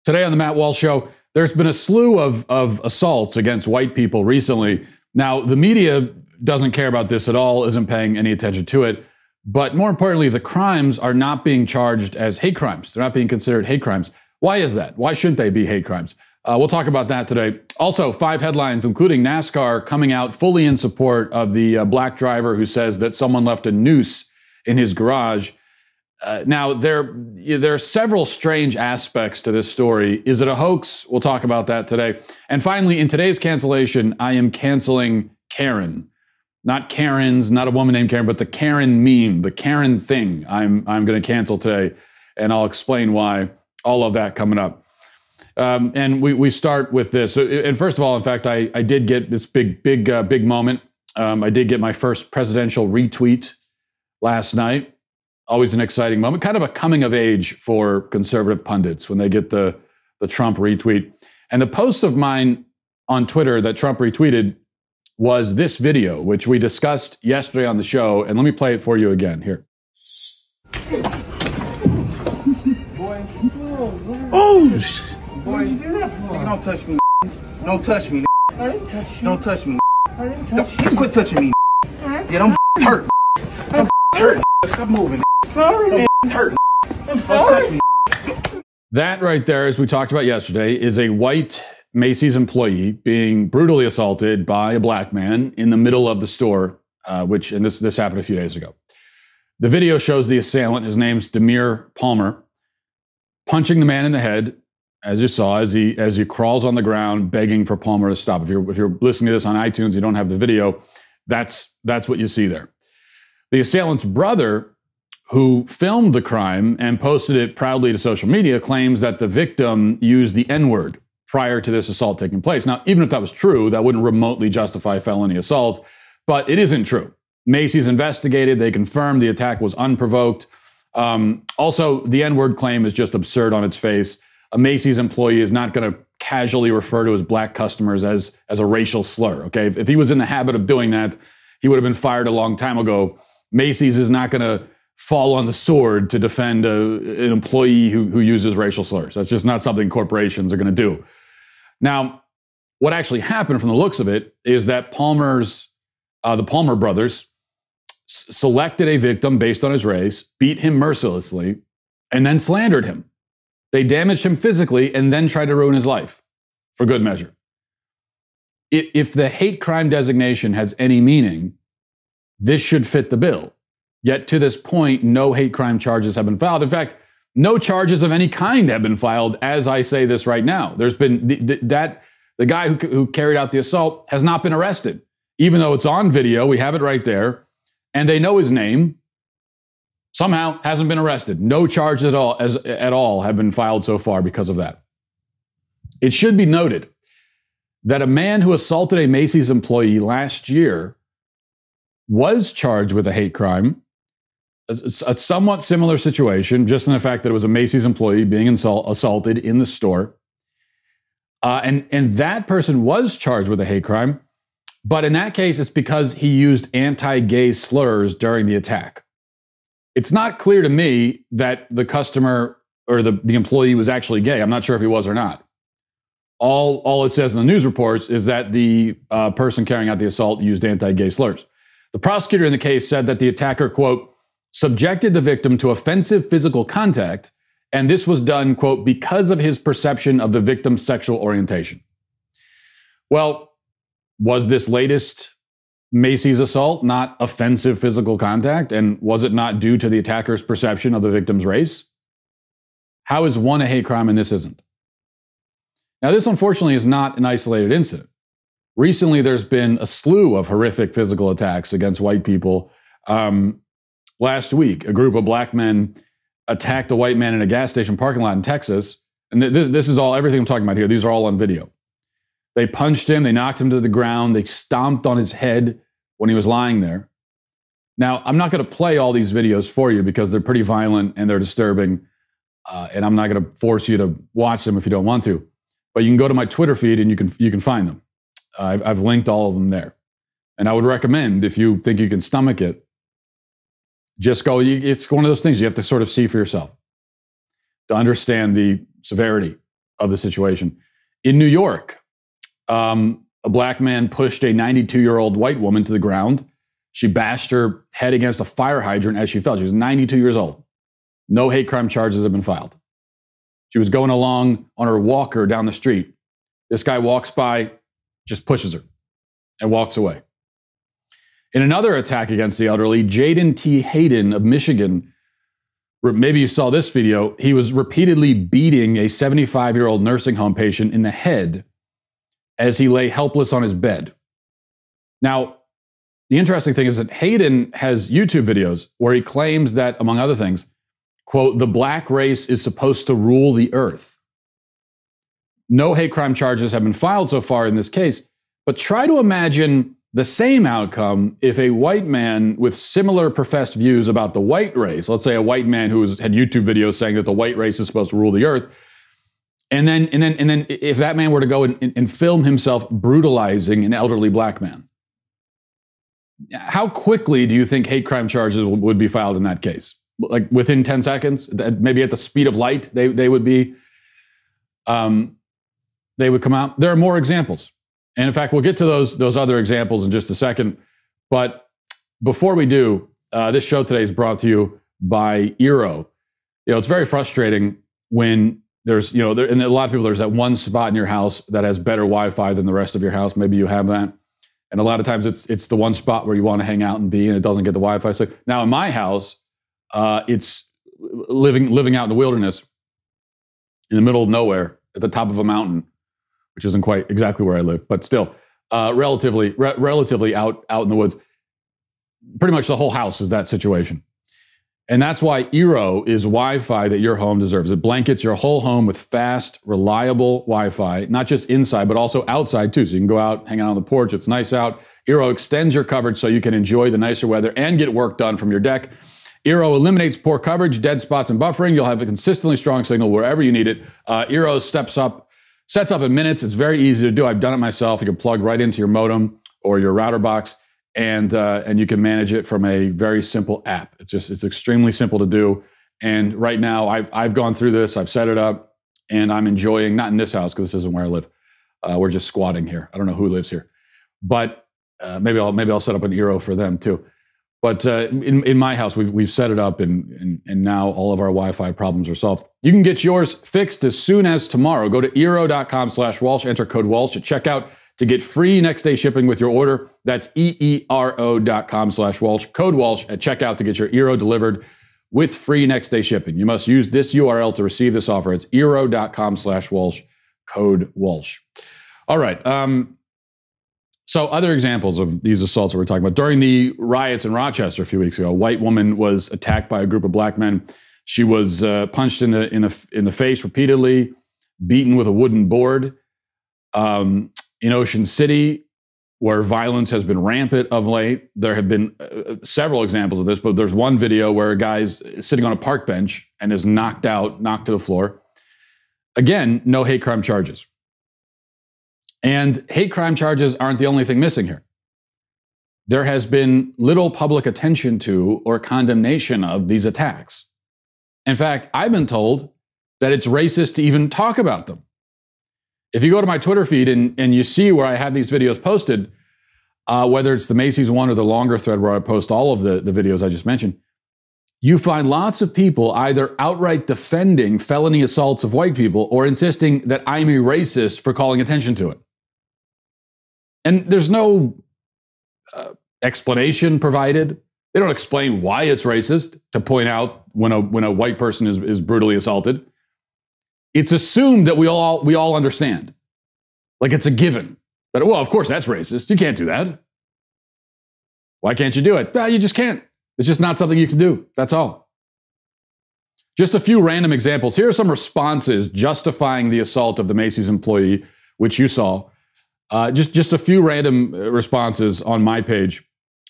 Today on the Matt Walsh Show, there's been a slew of assaults against white people recently. Now, the media doesn't care about this at all, isn't paying any attention to it. But more importantly, the crimes are not being charged as hate crimes. They're not being considered hate crimes. Why is that? Why shouldn't they be hate crimes? We'll talk about that today. Also, 5 headlines, including NASCAR coming out fully in support of the black driver who says that someone left a noose in his garage. Now, there are several strange aspects to this story. Is it a hoax? We'll talk about that today. And finally, in today's cancellation, I am canceling Karen. Not Karens, not a woman named Karen, but the Karen meme, the Karen thing I'm going to cancel today. And I'll explain why. All of that coming up. And we start with this. And first of all, in fact, I did get this big moment. I did get my first presidential retweet last night. Always an exciting moment, kind of a coming of age for conservative pundits when they get the Trump retweet. And the post of mine on Twitter that Trump retweeted was this video, which we discussed yesterday on the show. And let me play it for you again here. Oh, boy, don't touch me. Don't touch me. I didn't touch you. Don't touch me. I didn't touch you. Quit touching me. Yeah, them hurt. Them hurt. Stop moving. Sorry, man. Hurt. I'm Don't sorry. touch me. That right there, as we talked about yesterday, is a white Macy's employee being brutally assaulted by a black man in the middle of the store, and this happened a few days ago. The video shows the assailant, his name's Demir Palmer, punching the man in the head, as you saw, as he crawls on the ground, begging for Palmer to stop. If you're listening to this on iTunes, you don't have the video, that's what you see there. The assailant's brother, who filmed the crime and posted it proudly to social media, claims that the victim used the N-word prior to this assault taking place. Now, even if that was true, that wouldn't remotely justify felony assault, but it isn't true. Macy's investigated. They confirmed the attack was unprovoked. Also, the N-word claim is just absurd on its face. A Macy's employee is not going to casually refer to his black customers as a racial slur, okay? If he was in the habit of doing that, he would have been fired a long time ago. Macy's is not going to fall on the sword to defend an employee who uses racial slurs. That's just not something corporations are going to do. Now, what actually happened from the looks of it is that the Palmer brothers selected a victim based on his race, beat him mercilessly, and then slandered him. They damaged him physically and then tried to ruin his life for good measure. If the hate crime designation has any meaning, this should fit the bill. Yet to this point, no hate crime charges have been filed. In fact, no charges of any kind have been filed as I say this right now. There's been the guy who carried out the assault has not been arrested, even though it's on video. We have it right there. And they know his name. Somehow hasn't been arrested. No charges at all have been filed so far because of that. It should be noted that a man who assaulted a Macy's employee last year was charged with a hate crime. A somewhat similar situation, just in the fact that it was a Macy's employee being assaulted in the store. And that person was charged with a hate crime. But in that case, it's because he used anti-gay slurs during the attack. It's not clear to me that the customer or the employee was actually gay. I'm not sure if he was or not. All it says in the news reports is that the person carrying out the assault used anti-gay slurs. The prosecutor in the case said that the attacker, quote, subjected the victim to offensive physical contact, and this was done, quote, because of his perception of the victim's sexual orientation. Well, was this latest Macy's assault not offensive physical contact? And was it not due to the attacker's perception of the victim's race? How is one a hate crime and this isn't? Now, this unfortunately is not an isolated incident. Recently, there's been a slew of horrific physical attacks against white people. Last week, a group of black men attacked a white man in a gas station parking lot in Texas. And this is everything I'm talking about here. These are all on video. They punched him. They knocked him to the ground. They stomped on his head when he was lying there. Now, I'm not going to play all these videos for you because they're pretty violent and they're disturbing. And I'm not going to force you to watch them if you don't want to. But you can go to my Twitter feed and you can find them. I've linked all of them there. And I would recommend, if you think you can stomach it, just go. It's one of those things you have to sort of see for yourself to understand the severity of the situation. In New York, a black man pushed a 92-year-old white woman to the ground. She bashed her head against a fire hydrant as she fell. She was 92 years old. No hate crime charges have been filed. She was going along on her walker down the street. This guy walks by, just pushes her, and walks away. In another attack against the elderly, Jaden T. Hayden of Michigan, maybe you saw this video, he was repeatedly beating a 75-year-old nursing home patient in the head as he lay helpless on his bed. Now, the interesting thing is that Hayden has YouTube videos where he claims that, among other things, quote, the black race is supposed to rule the earth. No hate crime charges have been filed so far in this case, but try to imagine the same outcome if a white man with similar professed views about the white race, let's say a white man who had YouTube videos saying that the white race is supposed to rule the earth, and then if that man were to go and film himself brutalizing an elderly black man, how quickly do you think hate crime charges would be filed in that case? Like within 10 seconds, maybe at the speed of light, they would come out. There are more examples. And in fact, we'll get to those other examples in just a second. But before we do, this show today is brought to you by Eero. It's very frustrating when there's, and a lot of people, there's that one spot in your house that has better Wi-Fi than the rest of your house. Maybe you have that. And a lot of times it's the one spot where you want to hang out and be, and it doesn't get the Wi-Fi. So now in my house, it's living out in the wilderness in the middle of nowhere at the top of a mountain, which isn't quite exactly where I live, but still relatively out in the woods. Pretty much the whole house is that situation. And that's why Eero is Wi-Fi that your home deserves. It blankets your whole home with fast, reliable Wi-Fi, not just inside, but also outside too. So you can go out, hang out on the porch. It's nice out. Eero extends your coverage so you can enjoy the nicer weather and get work done from your deck. Eero eliminates poor coverage, dead spots, and buffering. You'll have a consistently strong signal wherever you need it. Eero sets up in minutes. It's very easy to do. I've done it myself. You can plug right into your modem or your router box, and you can manage it from a very simple app. It's extremely simple to do. And right now, I've gone through this. I've set it up, and I'm enjoying. Not in this house because this isn't where I live. We're just squatting here. I don't know who lives here, but maybe I'll set up an Eero for them too. But in my house, we've set it up, and now all of our Wi-Fi problems are solved. You can get yours fixed as soon as tomorrow. Go to Eero.com/Walsh, enter code Walsh at checkout to get free next day shipping with your order. That's EERO.com/Walsh, code Walsh at checkout to get your Eero delivered with free next day shipping. You must use this URL to receive this offer. It's Eero.com/Walsh, code Walsh. All right. So other examples of these assaults that we're talking about. During the riots in Rochester a few weeks ago, a white woman was attacked by a group of black men. She was punched in the face repeatedly, beaten with a wooden board. In Ocean City, where violence has been rampant of late, there have been several examples of this, but there's one video where a guy's sitting on a park bench and is knocked to the floor. Again, no hate crime charges. And hate crime charges aren't the only thing missing here. There has been little public attention to or condemnation of these attacks. In fact, I've been told that it's racist to even talk about them. If you go to my Twitter feed and you see where I have these videos posted, whether it's the Macy's one or the longer thread where I post all of the videos I just mentioned, you find lots of people either outright defending felony assaults of white people or insisting that I'm a racist for calling attention to it. And there's no explanation provided. They don't explain why it's racist to point out when a white person is brutally assaulted. It's assumed that we all understand. Like it's a given. But, well, of course that's racist. You can't do that. Why can't you do it? Well, you just can't. It's just not something you can do. That's all. Just a few random examples. Here are some responses justifying the assault of the Macy's employee, which you saw. Just a few random responses on my page.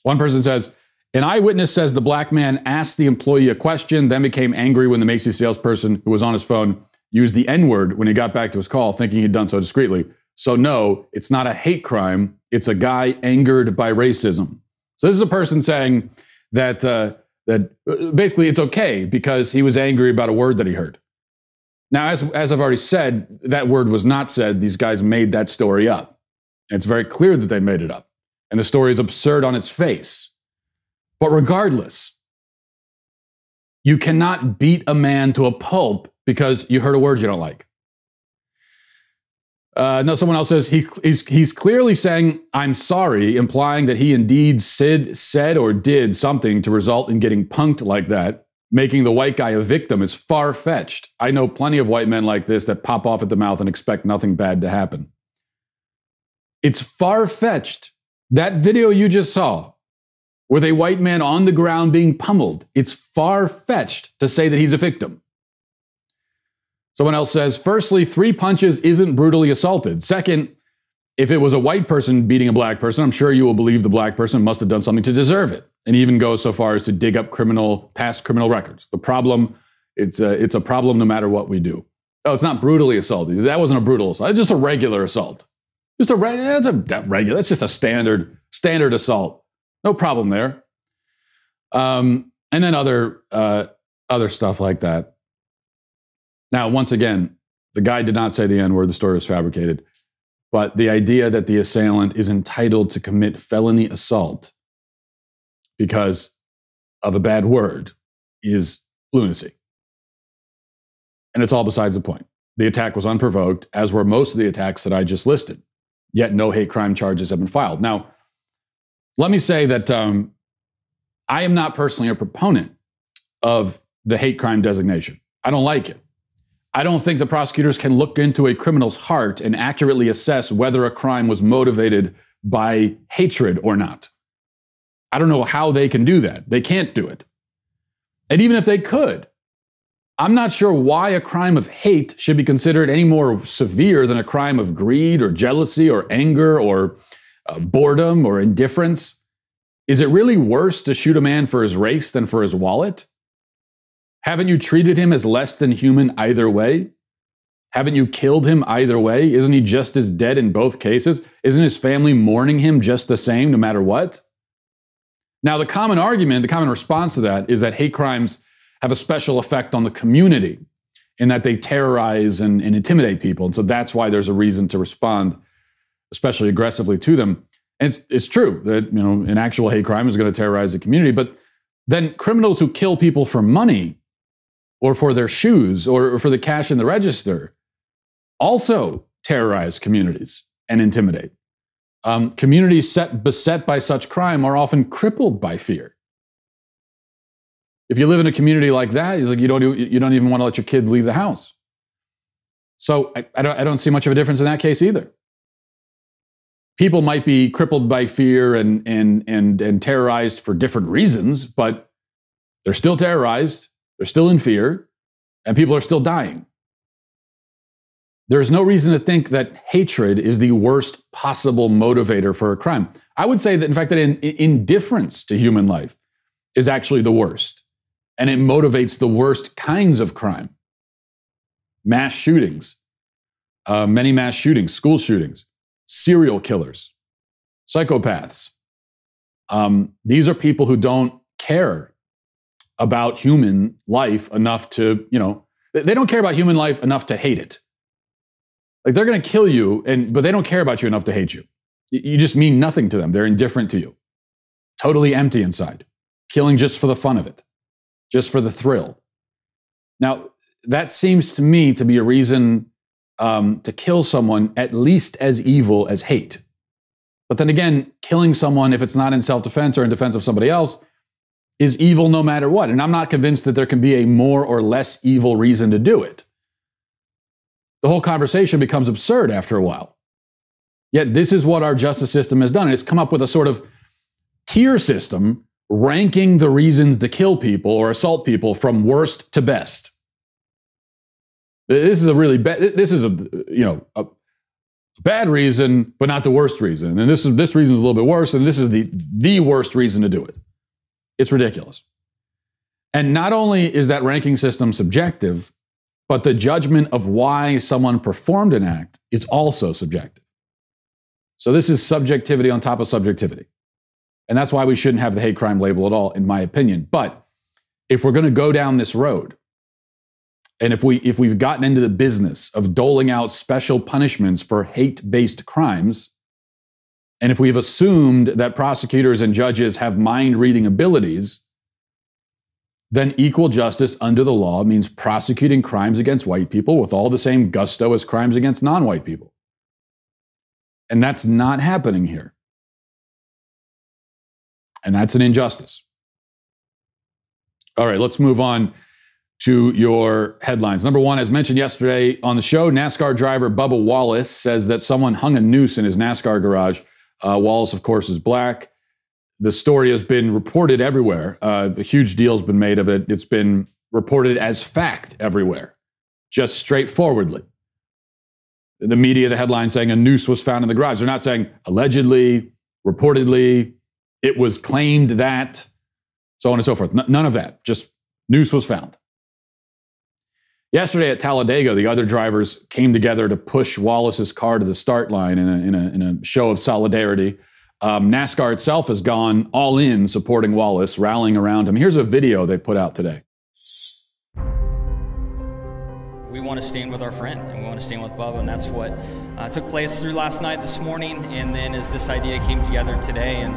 One person says, an eyewitness says the black man asked the employee a question, then became angry when the Macy's salesperson who was on his phone used the N-word when he got back to his call, thinking he'd done so discreetly. So no, it's not a hate crime. It's a guy angered by racism. So this is a person saying that basically it's okay because he was angry about a word that he heard. Now, as I've already said, that word was not said. These guys made that story up. And it's very clear that they made it up. And the story is absurd on its face. But regardless, you cannot beat a man to a pulp because you heard a word you don't like. No, someone else says he's clearly saying, I'm sorry, implying that he indeed said or did something to result in getting punked like that. Making the white guy a victim is far-fetched. I know plenty of white men like this that pop off at the mouth and expect nothing bad to happen. It's far-fetched. That video you just saw, with a white man on the ground being pummeled, it's far-fetched to say that he's a victim. Someone else says, firstly, 3 punches isn't brutally assaulted. Second, if it was a white person beating a black person, I'm sure you will believe the black person must have done something to deserve it. And even goes so far as to dig up past criminal records. The problem, it's a problem no matter what we do. Oh, it's not brutally assaulted. That wasn't a brutal assault. It's just a regular assault. That's just a standard assault. No problem there. And then other stuff like that. Now, once again, the guy did not say the N-word. The story was fabricated. But the idea that the assailant is entitled to commit felony assault because of a bad word is lunacy. And it's all besides the point. The attack was unprovoked, as were most of the attacks that I just listed. Yet no hate crime charges have been filed. Now, let me say that I am not personally a proponent of the hate crime designation. I don't like it. I don't think the prosecutors can look into a criminal's heart and accurately assess whether a crime was motivated by hatred or not. I don't know how they can do that. They can't do it. And even if they could, I'm not sure why a crime of hate should be considered any more severe than a crime of greed or jealousy or anger or boredom or indifference. Is it really worse to shoot a man for his race than for his wallet? Haven't you treated him as less than human either way? Haven't you killed him either way? Isn't he just as dead in both cases? Isn't his family mourning him just the same no matter what? Now, the common argument, the common response to that is that hate crimes have a special effect on the community in that they terrorize and intimidate people. And so that's why there's a reason to respond especially aggressively to them. And it's true that, an actual hate crime is going to terrorize the community, but then criminals who kill people for money or for their shoes or for the cash in the register also terrorize communities and intimidate. Communities beset by such crime are often crippled by fear. If you live in a community like that, it's like you don't even want to let your kids leave the house. So I don't see much of a difference in that case either. People might be crippled by fear and terrorized for different reasons, but they're still terrorized, they're still in fear, and people are still dying. There's no reason to think that hatred is the worst possible motivator for a crime. I would say that, in fact, that indifference to human life is actually the worst. And it motivates the worst kinds of crime. Mass shootings, many mass shootings, school shootings, serial killers, psychopaths. These are people who don't care about human life enough to, they don't care about human life enough to hate it. Like, they're going to kill you, but they don't care about you enough to hate you. You just mean nothing to them. They're indifferent to you. Totally empty inside. Killing just for the fun of it. Just for the thrill. Now, that seems to me to be a reason to kill someone at least as evil as hate. But then again, killing someone, if it's not in self-defense or in defense of somebody else, is evil no matter what. And I'm not convinced that there can be a more or less evil reason to do it. The whole conversation becomes absurd after a while. Yet this is what our justice system has done. It's come up with a sort of tier system ranking the reasons to kill people or assault people from worst to best. This is a really bad, this is a bad reason, but not the worst reason. And this reason is a little bit worse, and this is the worst reason to do it. It's ridiculous. And not only is that ranking system subjective, but the judgment of why someone performed an act is also subjective. So this is subjectivity on top of subjectivity. And that's why we shouldn't have the hate crime label at all, in my opinion. But if we're going to go down this road, And if we've gotten into the business of doling out special punishments for hate-based crimes, and if we've assumed that prosecutors and judges have mind-reading abilities, then equal justice under the law means prosecuting crimes against white people with all the same gusto as crimes against non-white people. And that's not happening here. And that's an injustice. All right, let's move on to your headlines. Number one, as mentioned yesterday on the show, NASCAR driver Bubba Wallace says that someone hung a noose in his NASCAR garage. Wallace, of course, is black. The story has been reported everywhere. A huge deal's been made of it. It's been reported as fact everywhere, just straightforwardly. The media, the headline saying a noose was found in the garage. They're not saying allegedly, reportedly, it was claimed that, so on and so forth. None of that. Just noose was found. Yesterday at Talladega, the other drivers came together to push Wallace's car to the start line in a show of solidarity. NASCAR itself has gone all in supporting Wallace, rallying around him. Here's a video they put out today. We want to stand with our friend, and we want to stand with Bubba, and that's what took place through last night, this morning, and then as this idea came together today, and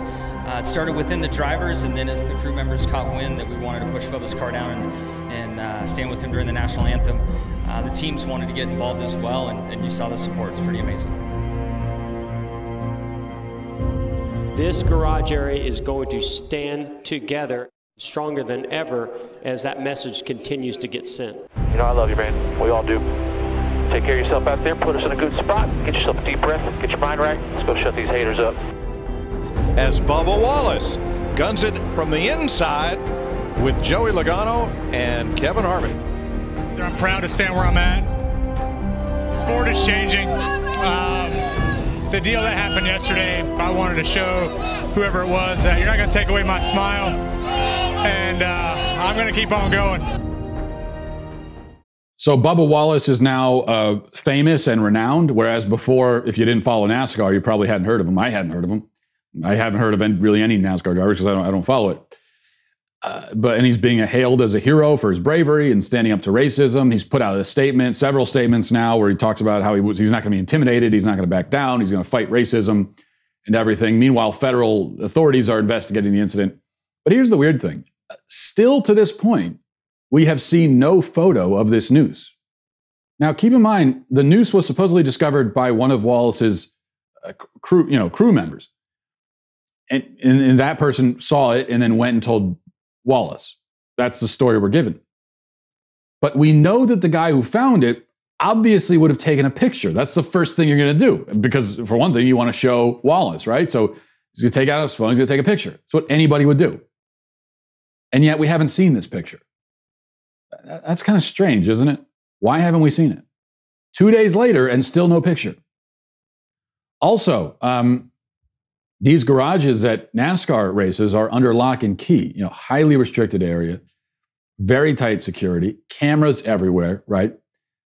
it started within the drivers, and then as the crew members caught wind that we wanted to push Bubba's car down and stand with him during the national anthem, the teams wanted to get involved as well, and you saw the support. It's pretty amazing. This garage area is going to stand together stronger than ever as that message continues to get sent. You know, I love you, man. We all do. Take care of yourself out there. Put us in a good spot. Get yourself a deep breath. Get your mind right. Let's go shut these haters up. As Bubba Wallace guns it from the inside with Joey Logano and Kevin Harvick. I'm proud to stand where I'm at. Sport is changing. The deal that happened yesterday, I wanted to show whoever it was that you're not going to take away my smile, and I'm going to keep on going. So Bubba Wallace is now famous and renowned, whereas before, if you didn't follow NASCAR, you probably hadn't heard of him. I hadn't heard of him. I haven't heard of really any NASCAR drivers because I don't follow it. And he's being hailed as a hero for his bravery and standing up to racism. He's put out a statement, several statements now, where he talks about how he's not going to be intimidated. He's not going to back down. He's going to fight racism and everything. Meanwhile, federal authorities are investigating the incident. But here's the weird thing. Still to this point, we have seen no photo of this noose. Now, keep in mind, the noose was supposedly discovered by one of Wallace's crew members. And that person saw it and then went and told Wallace. That's the story we're given. But we know that the guy who found it obviously would have taken a picture. That's the first thing you're going to do. Because for one thing, you want to show Wallace, right? So he's going to take out his phone, he's going to take a picture. That's what anybody would do. And yet we haven't seen this picture. That's kind of strange, isn't it? Why haven't we seen it? 2 days later and still no picture. Also, these garages at NASCAR races are under lock and key, highly restricted area, very tight security, cameras everywhere, right?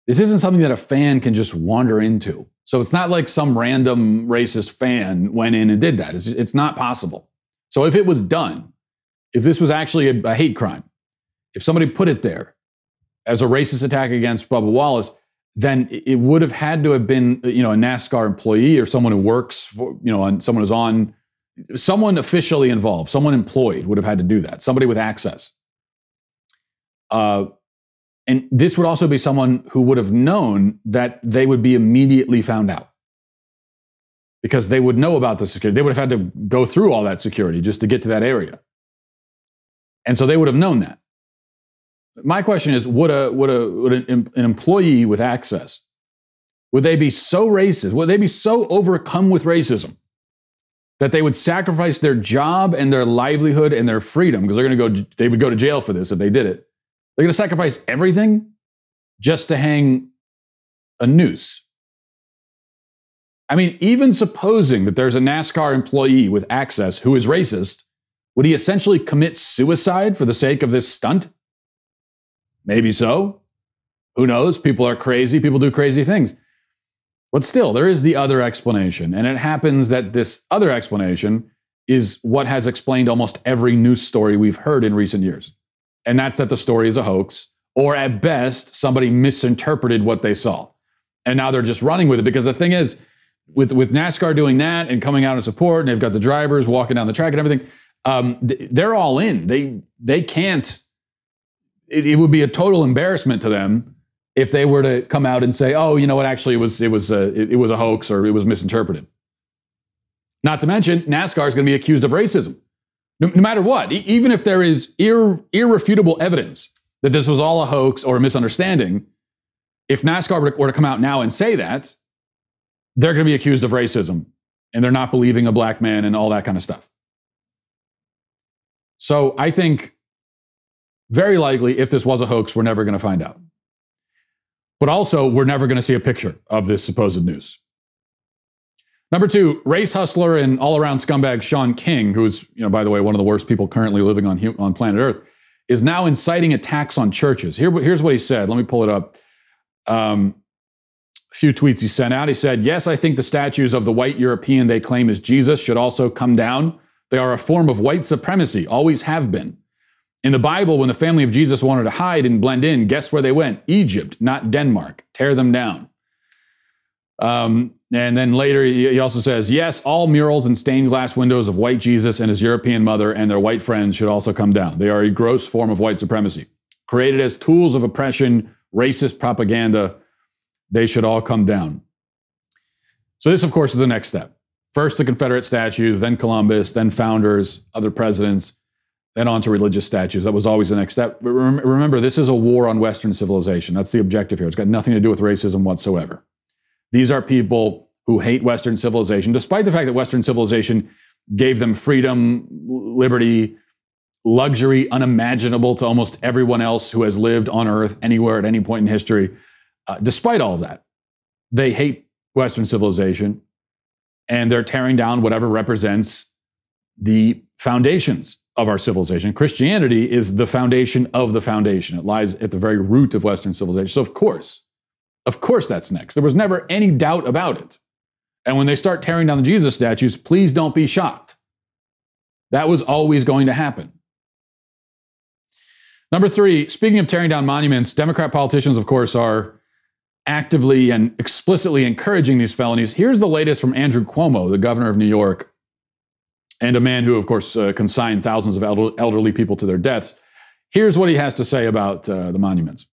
This isn't something that a fan can just wander into. So it's not like some random racist fan went in and did that. It's not possible. So if it was done, if this was actually a hate crime, if somebody put it there as a racist attack against Bubba Wallace, then it would have had to have been, a NASCAR employee or someone who works for, someone officially involved, someone employed would have had to do that. Somebody with access. And this would also be someone who would have known that they would be immediately found out because they would know about the security. They would have had to go through all that security just to get to that area. And so they would have known that. My question is, would an employee with access, would they be so racist? Would they be so overcome with racism that they would sacrifice their job and their livelihood and their freedom? Because they would go to jail for this if they did it. They're going to sacrifice everything just to hang a noose. I mean, even supposing that there's a NASCAR employee with access who is racist, would he essentially commit suicide for the sake of this stunt? Maybe so. Who knows? People are crazy. People do crazy things. But still, there is the other explanation. And it happens that this other explanation is what has explained almost every news story we've heard in recent years. And that's that the story is a hoax, or at best, somebody misinterpreted what they saw. And now they're just running with it, because the thing is, with NASCAR doing that and coming out in support, and they've got the drivers walking down the track and everything, they're all in. They can't. It would be a total embarrassment to them if they were to come out and say, "Oh, you know what? Actually, it was a hoax, or it was misinterpreted." Not to mention, NASCAR is going to be accused of racism, no matter what. Even if there is irrefutable evidence that this was all a hoax or a misunderstanding, if NASCAR were to come out now and say that, they're going to be accused of racism, and they're not believing a black man and all that kind of stuff. So I think very likely, if this was a hoax, we're never going to find out. But also, we're never going to see a picture of this supposed news. Number 2, race hustler and all-around scumbag Shaun King, who's, by the way, one of the worst people currently living on planet Earth, is now inciting attacks on churches. Here's what he said. Let me pull it up. A few tweets he sent out. He said, "Yes, I think the statues of the white European they claim is Jesus should also come down. They are a form of white supremacy, always have been. In the Bible, when the family of Jesus wanted to hide and blend in, guess where they went? Egypt, not Denmark. Tear them down." And then later, he also says, "Yes, all murals and stained glass windows of white Jesus and his European mother and their white friends should also come down. They are a gross form of white supremacy. Created as tools of oppression, racist propaganda, they should all come down." So this, of course, is the next step. First, the Confederate statues, then Columbus, then founders, other presidents, then on to religious statues. That was always the next step. But remember, this is a war on Western civilization. That's the objective here. It's got nothing to do with racism whatsoever. These are people who hate Western civilization, despite the fact that Western civilization gave them freedom, liberty, luxury unimaginable to almost everyone else who has lived on Earth anywhere at any point in history. Despite all of that, they hate Western civilization, and they're tearing down whatever represents the foundations of our civilization. Christianity is the foundation of the foundation. It lies at the very root of Western civilization. So of course that's next. There was never any doubt about it. And when they start tearing down the Jesus statues, please don't be shocked. That was always going to happen. Number 3, speaking of tearing down monuments, Democrat politicians, of course, are actively and explicitly encouraging these felonies. Here's the latest from Andrew Cuomo, the governor of New York, and a man who, of course, consigned thousands of elderly people to their deaths. Here's what he has to say about the monuments.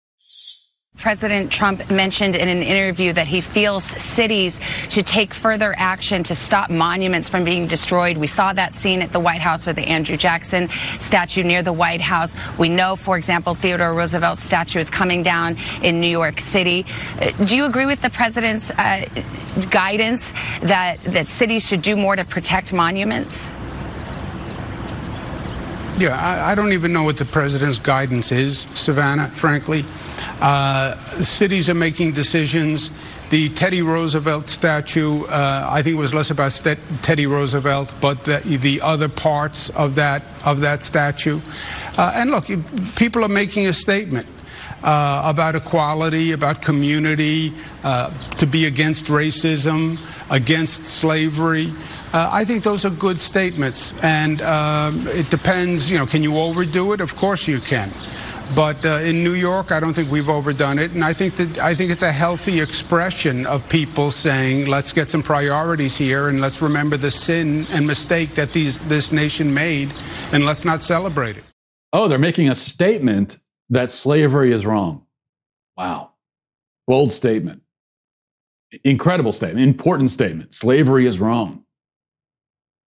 President Trump mentioned in an interview that he feels cities should take further action to stop monuments from being destroyed. We saw that scene at the White House with the Andrew Jackson statue near the White House. We know, for example, Theodore Roosevelt's statue is coming down in New York City. Do you agree with the president's guidance that cities should do more to protect monuments? Yeah, I don't even know what the president's guidance is, Savannah, frankly. Cities are making decisions. The Teddy Roosevelt statue, I think it was less about Teddy Roosevelt, but the other parts of that statue. And look, people are making a statement about equality, about community, to be against racism, against slavery. I think those are good statements, and it depends. Can you overdo it? Of course you can. But in New York, I don't think we've overdone it, and I think it's a healthy expression of people saying, let's get some priorities here, and let's remember the sin and mistake that this nation made, and let's not celebrate it. Oh, they're making a statement that slavery is wrong. Wow. Bold statement. Incredible statement. Important statement. Slavery is wrong.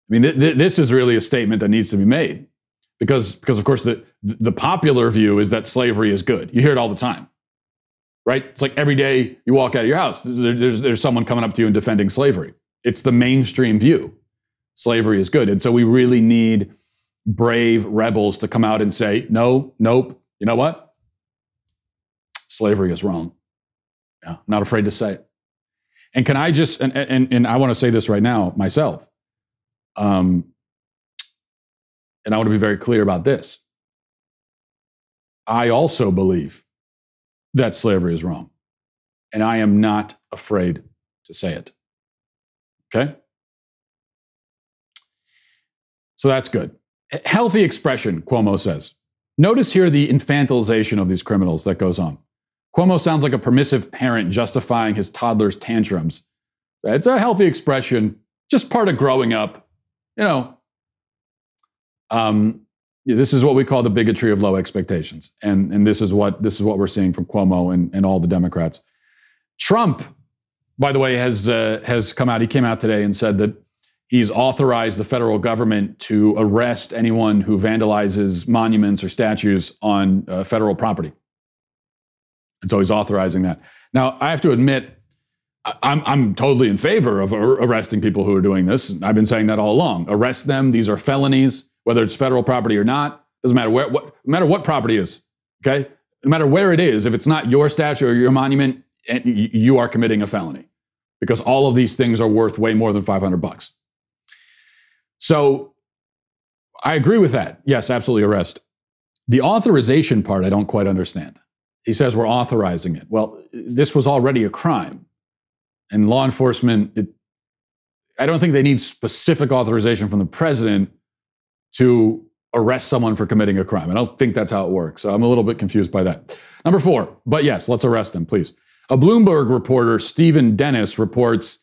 I mean, this is really a statement that needs to be made. Because of course, the popular view is that slavery is good. You hear it all the time, right? It's like every day you walk out of your house, there's someone coming up to you and defending slavery. It's the mainstream view. Slavery is good. And so we really need brave rebels to come out and say, no, nope, you know what? Slavery is wrong. Yeah, I'm not afraid to say it. And can I just, and I want to say this right now myself, and I want to be very clear about this. I also believe that slavery is wrong. And I am not afraid to say it. Okay? So that's good. Healthy expression, Cuomo says. Notice here the infantilization of these criminals that goes on. Cuomo sounds like a permissive parent justifying his toddler's tantrums. It's a healthy expression, just part of growing up. You know, this is what we call the bigotry of low expectations. And this is what we're seeing from Cuomo and all the Democrats. Trump, by the way, has come out. He came out today and said that he's authorized the federal government to arrest anyone who vandalizes monuments or statues on federal property. And so he's authorizing that. Now, I have to admit, I'm totally in favor of arresting people who are doing this. I've been saying that all along. Arrest them. These are felonies, whether it's federal property or not. Doesn't matter no matter what property is. Okay, no matter where it is, if it's not your statue or your monument, you are committing a felony because all of these things are worth way more than $500. So I agree with that. Yes, absolutely arrest. The authorization part, I don't quite understand. He says we're authorizing it. Well, this was already a crime. And law enforcement, I don't think they need specific authorization from the president to arrest someone for committing a crime. I don't think that's how it works. So I'm a little bit confused by that. Number 4, but yes, let's arrest them, please. A Bloomberg reporter, Stephen Dennis, reports,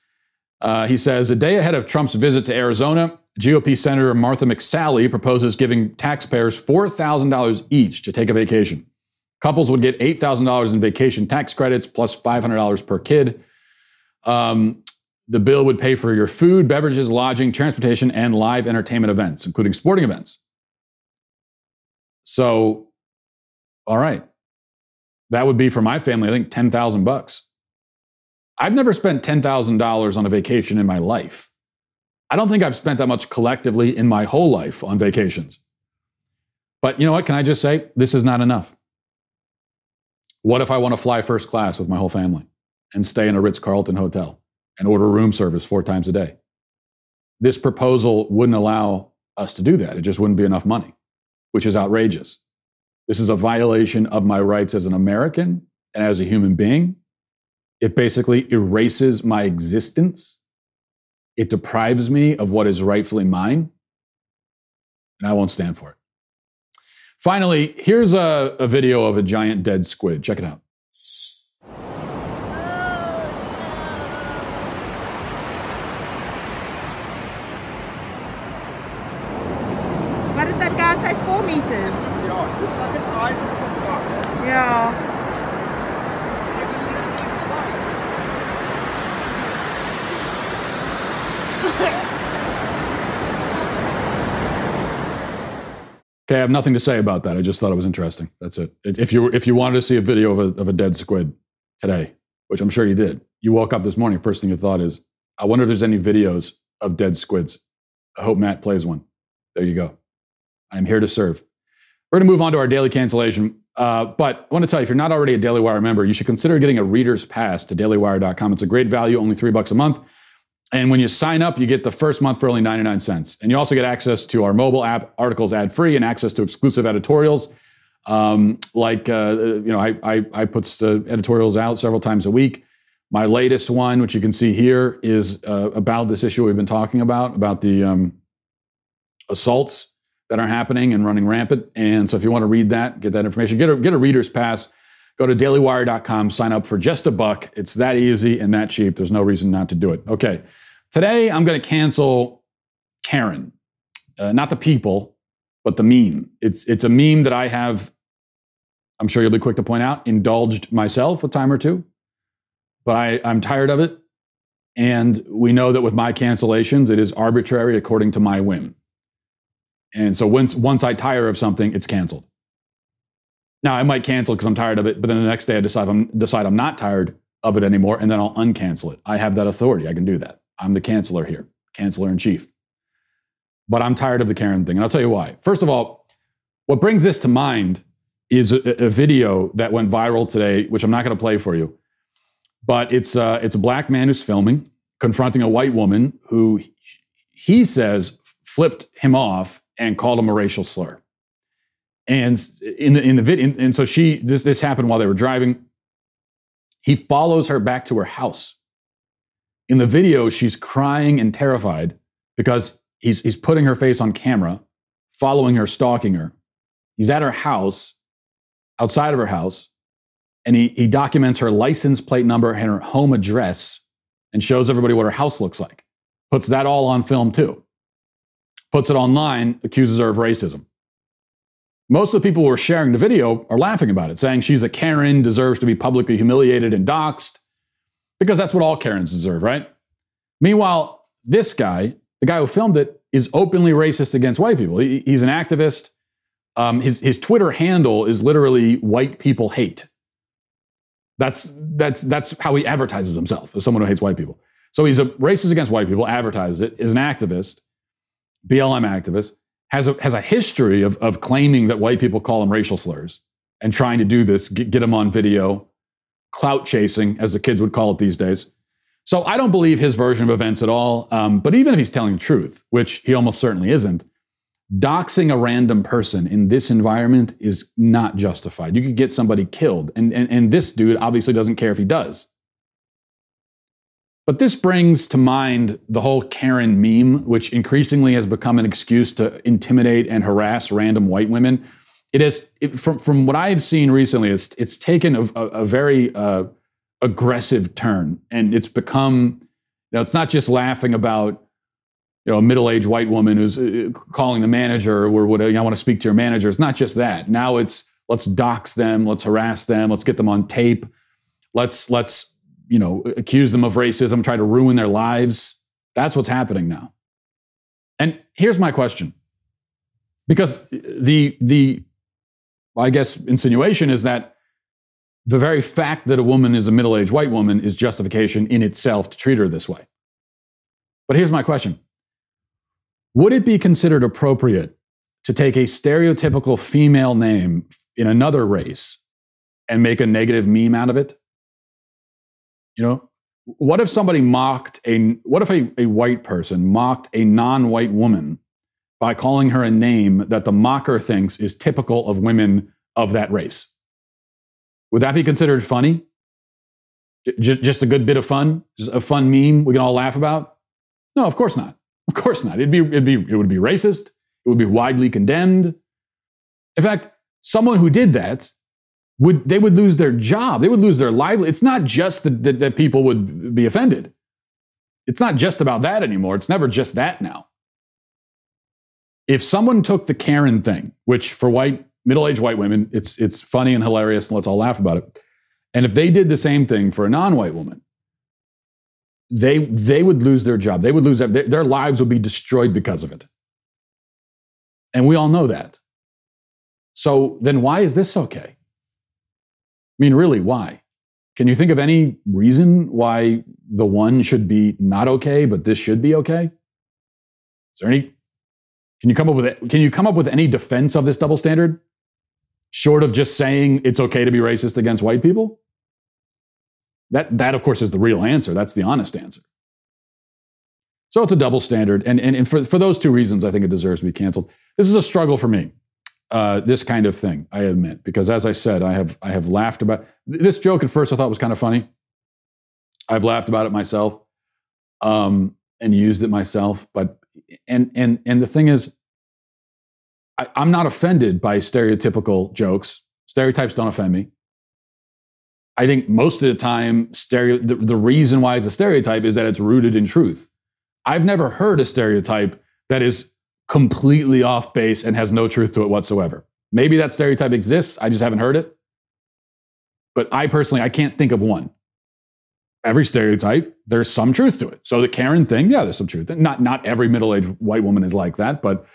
he says, a day ahead of Trump's visit to Arizona, GOP Senator Martha McSally proposes giving taxpayers $4,000 each to take a vacation. Couples would get $8,000 in vacation tax credits plus $500 per kid. The bill would pay for your food, beverages, lodging, transportation, and live entertainment events, including sporting events. So, all right. That would be for my family, I think, $10,000. I've never spent $10,000 on a vacation in my life. I don't think I've spent that much collectively in my whole life on vacations. But you know what? Can I just say, this is not enough. What if I want to fly first class with my whole family and stay in a Ritz-Carlton hotel and order room service 4 times a day? This proposal wouldn't allow us to do that. It just wouldn't be enough money, which is outrageous. This is a violation of my rights as an American and as a human being. It basically erases my existence. It deprives me of what is rightfully mine, and I won't stand for it. Finally, here's a video of a giant dead squid. Check it out. What did that guy say? 4 meters? Yeah, looks like it's high from the box. Yeah. Okay, I have nothing to say about that. I just thought it was interesting. That's it. If you wanted to see a video of a dead squid today, which I'm sure you did, you woke up this morning, first thing you thought is, I wonder if there's any videos of dead squids. I hope Matt plays one. There you go. I'm here to serve. We're going to move on to our daily cancellation. But I want to tell you, if you're not already a Daily Wire member, you should consider getting a reader's pass to dailywire.com. It's a great value, only $3 a month. And when you sign up, you get the first month for only 99 cents. And you also get access to our mobile app, articles ad-free, and access to exclusive editorials. I put editorials out several times a week. My latest one, which you can see here, is about this issue we've been talking about the assaults that are happening and running rampant. And so if you want to read that, get that information, get a reader's pass, go to dailywire.com, sign up for just $1. It's that easy and that cheap. There's no reason not to do it. Okay. Today, I'm going to cancel Karen. Not the people, but the meme. It's a meme that I have, I'm sure you'll be quick to point out, indulged myself a time or two. But I'm tired of it. And we know that with my cancellations, it is arbitrary according to my whim. And so once I tire of something, it's canceled. Now, I might cancel because I'm tired of it, but then the next day I decide I'm not tired of it anymore, and then I'll uncancel it. I have that authority. I can do that. I'm the canceller here, canceller in chief. But I'm tired of the Karen thing, and I'll tell you why. First of all, what brings this to mind is a video that went viral today, which I'm not going to play for you. But it's a black man who's filming, confronting a white woman who he says flipped him off and called him a racial slur. And in the video, and so this happened while they were driving. He follows her back to her house. In the video, she's crying and terrified because he's putting her face on camera, following her, stalking her. He's at her house, outside of her house, and he documents her license plate number and her home address and shows everybody what her house looks like. Puts that all on film too. Puts it online, accuses her of racism. Most of the people who are sharing the video are laughing about it, saying she's a Karen, deserves to be publicly humiliated and doxxed, because that's what all Karens deserve, right? Meanwhile, this guy, the guy who filmed it, is openly racist against white people. He's an activist. His Twitter handle is literally "white people hate." That's how he advertises himself, as someone who hates white people. So he's a racist against white people, advertises it, is an activist, BLM activist, has a history of claiming that white people call him racial slurs and trying to do this, get him on video, clout chasing, as the kids would call it these days. So I don't believe his version of events at all. But even if he's telling the truth, which he almost certainly isn't, doxing a random person in this environment is not justified. You could get somebody killed. And this dude obviously doesn't care if he does. But this brings to mind the whole Karen meme, which increasingly has become an excuse to intimidate and harass random white women. From what I've seen recently, it's taken a very aggressive turn, and it's become, it's not just laughing about, a middle-aged white woman who's calling the manager or whatever, I want to speak to your manager. It's not just that. Now it's, let's dox them, let's harass them, let's get them on tape, let's accuse them of racism, try to ruin their lives. That's what's happening now. And here's my question. Because the I guess, insinuation is that the very fact that a woman is a middle-aged white woman is justification in itself to treat her this way. But here's my question. Would it be considered appropriate to take a stereotypical female name in another race and make a negative meme out of it? What if somebody what if a white person mocked a non-white woman by calling her a name that the mocker thinks is typical of women of that race? Would that be considered funny? Just a good bit of fun? Just a fun meme we can all laugh about? No, of course not. Of course not. It would be racist. It would be widely condemned. In fact, someone who did that would lose their job. They would lose their livelihood. It's not just that people would be offended. It's not just about that anymore. It's never just that now. If someone took the Karen thing, which for middle-aged white women, it's funny and hilarious, and let's all laugh about it. And if they did the same thing for a non-white woman, they would lose their job. They would lose their lives would be destroyed because of it. And we all know that. So then why is this okay? I mean, really, why? Can you think of any reason why the one should be not okay, but this should be okay? Is there any? Can you come up with any defense of this double standard, short of just saying it's okay to be racist against white people? That of course is the real answer. That's the honest answer. So it's a double standard, and for those two reasons, I think it deserves to be canceled. This is a struggle for me. This kind of thing, I admit, because as I said, I have laughed about this joke at first. I thought was kind of funny. I've laughed about it myself, and used it myself. But and the thing is, I'm not offended by stereotypical jokes. Stereotypes don't offend me. I think most of the time, the reason why it's a stereotype is that it's rooted in truth. I've never heard a stereotype that is completely off base and has no truth to it whatsoever. Maybe that stereotype exists. I just haven't heard it. But I can't think of one. Every stereotype, there's some truth to it. So the Karen thing, yeah, there's some truth. Not every middle-aged white woman is like that, but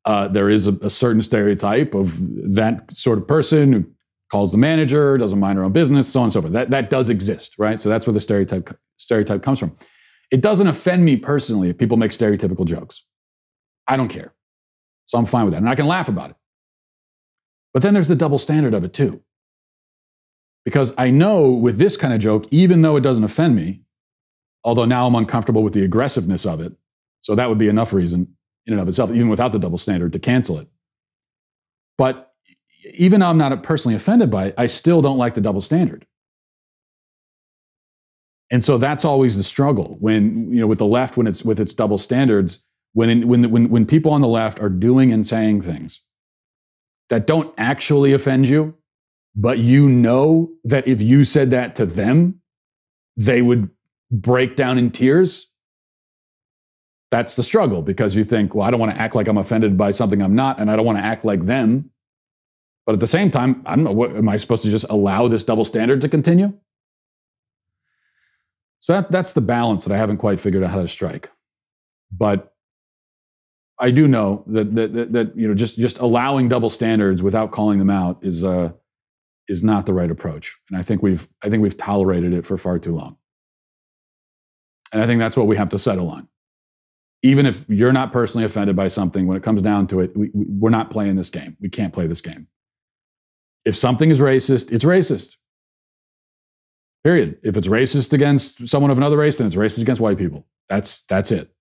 there is a certain stereotype of that sort of person who calls the manager, doesn't mind her own business, so on and so forth. That does exist, right? So that's where the stereotype comes from. It doesn't offend me personally if people make stereotypical jokes. I don't care. So I'm fine with that. And I can laugh about it. But then there's the double standard of it too. Because I know with this kind of joke, even though it doesn't offend me, although now I'm uncomfortable with the aggressiveness of it, so that would be enough reason in and of itself, even without the double standard, to cancel it. But even though I'm not personally offended by it, I still don't like the double standard. And so that's always the struggle when, with the left, when it's with its double standards, when people on the left are doing and saying things that don't actually offend you, but you know that if you said that to them, they would break down in tears. That's the struggle, because you think, well, I don't want to act like I'm offended by something I'm not, and I don't want to act like them. But at the same time, I don't know, am I supposed to just allow this double standard to continue? So that's the balance that I haven't quite figured out how to strike. But I do know that just allowing double standards without calling them out is not the right approach. And I think we've tolerated it for far too long. And I think that's what we have to settle on. Even if you're not personally offended by something, when it comes down to it, we're not playing this game. We can't play this game. If something is racist, it's racist. Period. If it's racist against someone of another race, then it's racist against white people. That's it.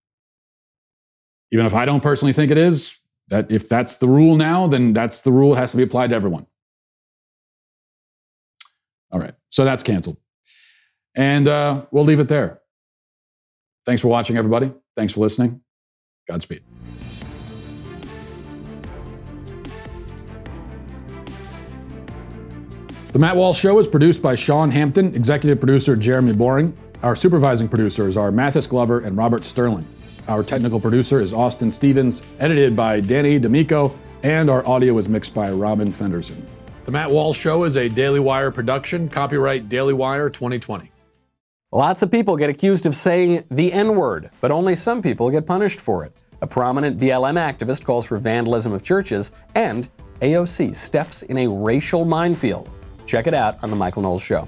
Even if I don't personally think it is, that if that's the rule now, then that's the rule. It has to be applied to everyone. All right. So that's canceled. And we'll leave it there. Thanks for watching, everybody. Thanks for listening. Godspeed. The Matt Walsh Show is produced by Sean Hampton, executive producer Jeremy Boring. Our supervising producers are Mathis Glover and Robert Sterling. Our technical producer is Austin Stevens, edited by Danny D'Amico, and our audio is mixed by Robin Fenderson. The Matt Walsh Show is a Daily Wire production, copyright Daily Wire 2020. Lots of people get accused of saying the N-word, but only some people get punished for it. A prominent BLM activist calls for vandalism of churches, and AOC steps in a racial minefield. Check it out on The Michael Knowles Show.